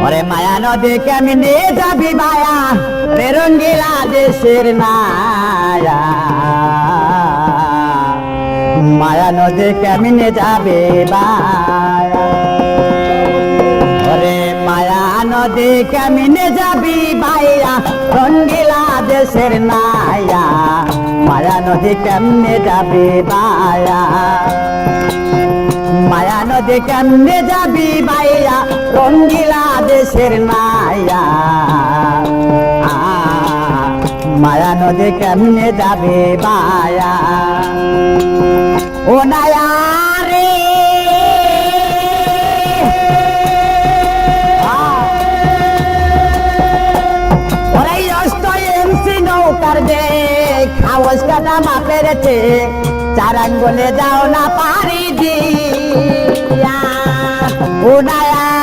ওরে মায়া নদী কেমনে যাবি বায়া রে রঙ্গিলা দেশের নায়া মায়া নদী কেমনে যাবে বায়া ওরে মায়া নদী কেমনে যাবি বায়া রঙ্গিলা দেশের নায়া মায়া নদী কেমনে যাবে বায়া মায়া নদী কেমনে যাবি বাইয়া রঙ্গিলা দেশের নায়া মায়া নদী কেমনে যাবে বায়া ও নায়া রে ওরাই অষ্ট এমসি নৌকার দে খাওয়াস কাটা মাপেরেছে চার আঙ্গুলে যাও না পারি দিয়া ও নায়া